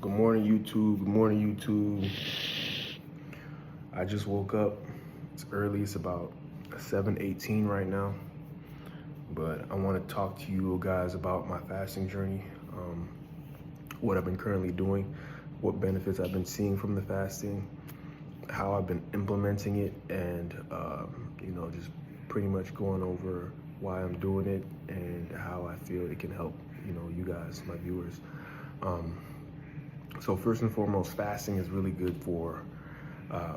Good morning, YouTube. Good morning, YouTube. I just woke up. It's early. It's about 7:18 right now. But I want to talk to you guys about my fasting journey, what I've been currently doing, what benefits I've been seeing from the fasting, how I've been implementing it, and just pretty much going over why I'm doing it and how I feel it can help, you guys, my viewers. So first and foremost, fasting is really good for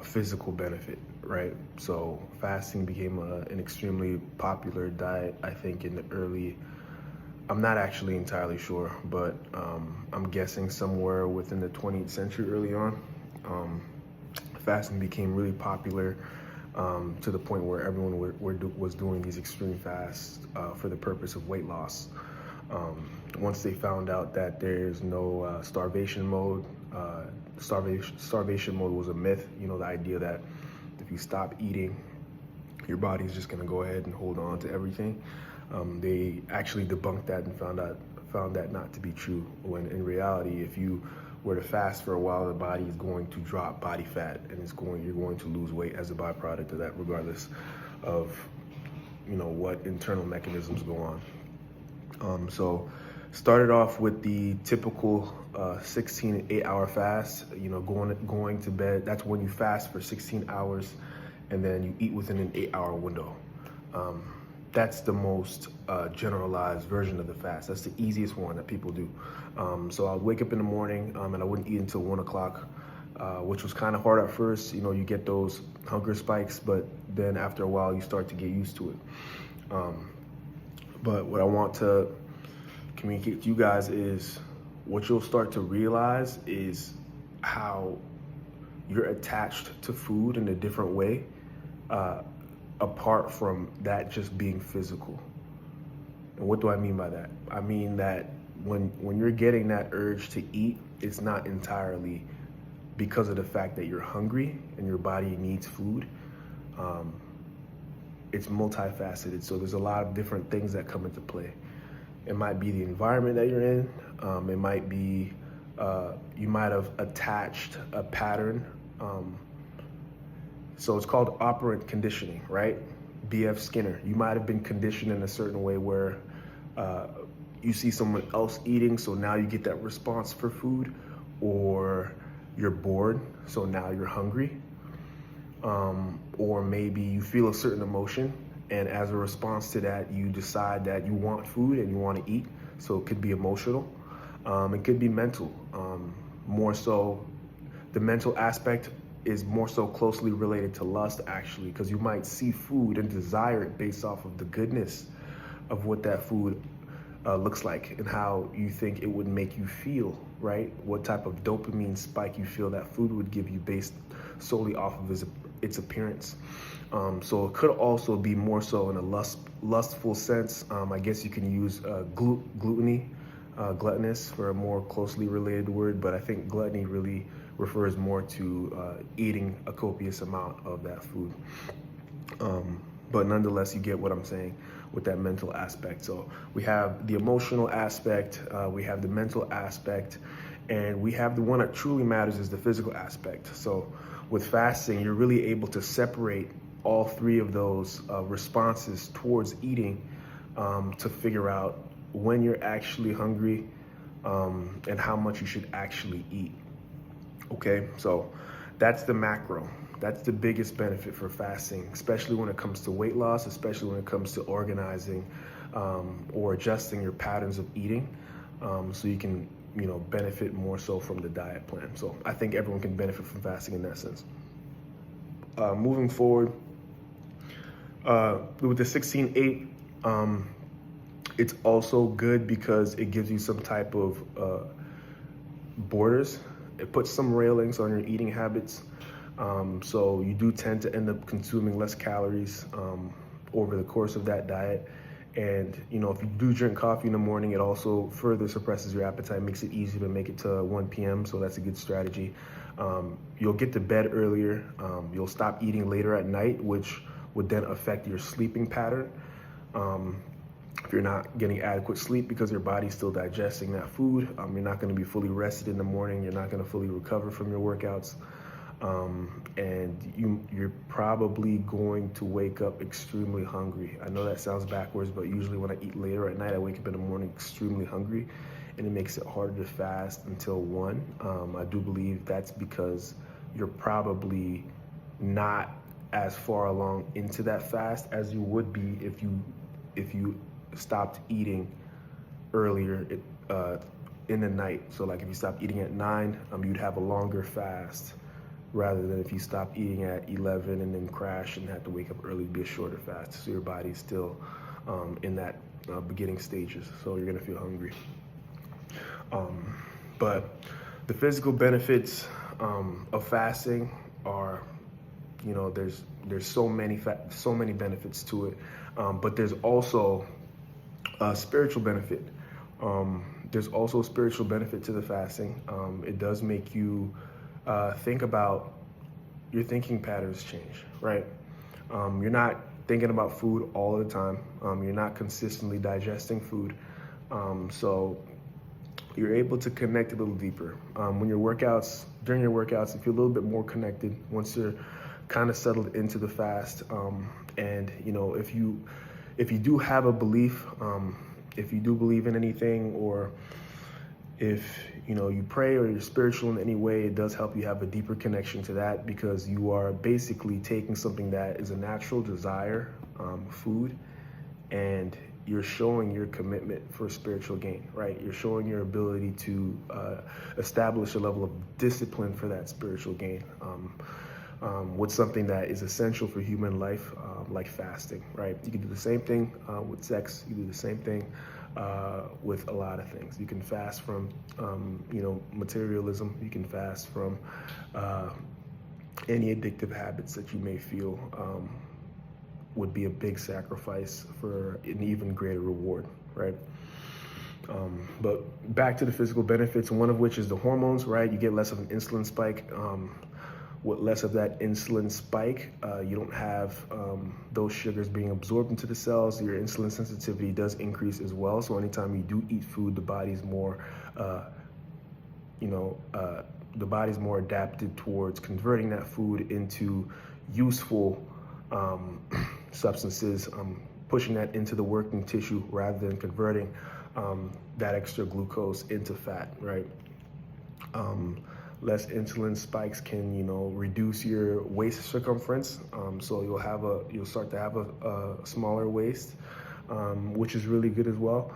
physical benefit, right? So fasting became an extremely popular diet, I think, in the early, I'm not actually entirely sure, but I'm guessing somewhere within the 20th century early on. Fasting became really popular to the point where everyone was doing these extreme fasts for the purpose of weight loss. Once they found out that there's no starvation mode, starvation mode was a myth. The idea that if you stop eating, your body's just gonna go ahead and hold on to everything. They actually debunked that and found that not to be true. When in reality, if you were to fast for a while, the body is going to drop body fat, and you're going to lose weight as a byproduct of that, regardless of what internal mechanisms go on. So started off with the typical 16 8-hour fast. Going to bed. That's when you fast for 16 hours, and then you eat within an 8-hour window. That's the most generalized version of the fast. That's the easiest one that people do. So I'd wake up in the morning and I wouldn't eat until 1 o'clock, which was kind of hard at first. You get those hunger spikes, but then after a while you start to get used to it. But what I want to communicate to you guys is what you'll start to realize is how you're attached to food in a different way, apart from that just being physical. And what do I mean by that? I mean that when you're getting that urge to eat, it's not entirely because of the fact that you're hungry and your body needs food. It's multifaceted, so there's a lot of different things that come into play. It might be the environment that you're in. It might be you might have attached a pattern. So it's called operant conditioning, right? B.F. Skinner. You might have been conditioned in a certain way where you see someone else eating, so now you get that response for food, or you're bored, so now you're hungry. Or maybe you feel a certain emotion, and as a response to that, you decide that you want food and you want to eat. So it could be emotional. It could be mental. More so, the mental aspect is more so closely related to lust, actually, because you might see food and desire it based off of the goodness of what that food looks like and how you think it would make you feel, right? What type of dopamine spike you feel that food would give you based solely off of its appearance. So it could also be more so in a lustful sense. I guess you can use gluttony, gluttonous for a more closely related word, but I think gluttony really refers more to eating a copious amount of that food. But nonetheless, you get what I'm saying with that mental aspect. So we have the emotional aspect, we have the mental aspect, and we have the one that truly matters is the physical aspect. So with fasting, you're really able to separate all three of those responses towards eating to figure out when you're actually hungry and how much you should actually eat. Okay, so that's the macro. That's the biggest benefit for fasting, especially when it comes to weight loss, especially when it comes to organizing or adjusting your patterns of eating, so you can benefit more so from the diet plan. So I think everyone can benefit from fasting in that sense. Moving forward, with the 16-8, it's also good because it gives you some type of borders. It puts some railings on your eating habits. So you do tend to end up consuming less calories over the course of that diet. And if you do drink coffee in the morning, it also further suppresses your appetite, makes it easier to make it to 1 p.m. So that's a good strategy. You'll get to bed earlier. You'll stop eating later at night, which would then affect your sleeping pattern. If you're not getting adequate sleep because your body's still digesting that food, you're not going to be fully rested in the morning. You're not going to fully recover from your workouts. And you're probably going to wake up extremely hungry. I know that sounds backwards, but usually when I eat later at night, I wake up in the morning extremely hungry, and it makes it harder to fast until 1. I do believe that's because you're probably not as far along into that fast as you would be if you stopped eating earlier in the night. So like if you stopped eating at 9, you'd have a longer fast, rather than if you stop eating at 11 and then crash and have to wake up early to be a shorter fast. So your body's still in that beginning stages, so you're gonna feel hungry. But the physical benefits of fasting are, there's so many benefits to it, but there's also a spiritual benefit. There's also a spiritual benefit to the fasting. It does make you think about your thinking patterns change, right? You're not thinking about food all the time. You're not consistently digesting food. So you're able to connect a little deeper. During your workouts, you feel a little bit more connected once you're kind of settled into the fast. And if you do have a belief, if you do believe in anything, or if you pray or you're spiritual in any way, it does help you have a deeper connection to that, because you are basically taking something that is a natural desire, food, and you're showing your commitment for spiritual gain, right? You're showing your ability to establish a level of discipline for that spiritual gain, with something that is essential for human life, like fasting, right? You can do the same thing with sex. You do the same thing with a lot of things. You can fast from, materialism. You can fast from any addictive habits that you may feel would be a big sacrifice for an even greater reward, right? But back to the physical benefits, one of which is the hormones, right? You get less of an insulin spike. With less of that insulin spike, you don't have those sugars being absorbed into the cells. Your insulin sensitivity does increase as well. So anytime you do eat food, the body's more, adapted towards converting that food into useful substances, pushing that into the working tissue rather than converting that extra glucose into fat, right? Less insulin spikes can, reduce your waist circumference. So you'll start to have a smaller waist, which is really good as well.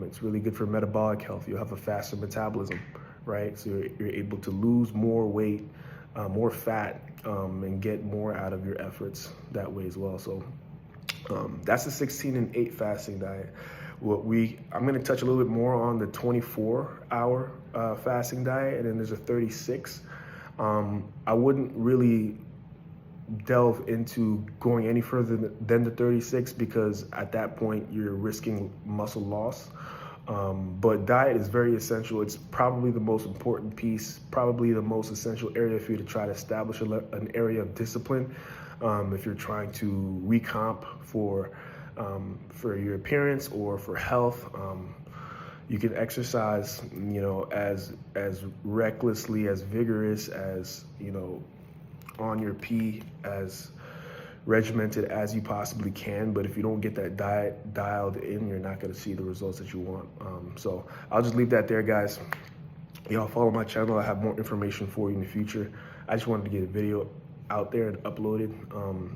It's really good for metabolic health. You'll have a faster metabolism, right? So you're able to lose more weight, more fat, and get more out of your efforts that way as well. So that's the 16 and 8 fasting diet. I'm going to touch a little bit more on the 24-hour fasting diet, and then there's a 36. I wouldn't really delve into going any further than the 36, because at that point you're risking muscle loss. But diet is very essential. It's probably the most important piece, probably the most essential area for you to try to establish an area of discipline. If you're trying to recomp for your appearance or for health, you can exercise, as recklessly, as vigorous, as, on your P, as regimented as you possibly can. But if you don't get that diet dialed in, you're not going to see the results that you want. So I'll just leave that there, guys. Y'all follow my channel. I have more information for you in the future. I just wanted to get a video out there and uploaded,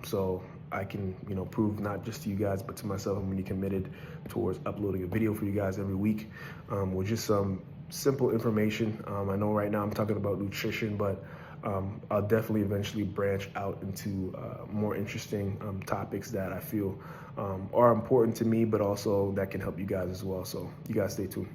so I can, prove not just to you guys, but to myself, I'm really committed towards uploading a video for you guys every week, with just some simple information. I know right now I'm talking about nutrition, but I'll definitely eventually branch out into more interesting topics that I feel are important to me, but also that can help you guys as well. So you guys stay tuned.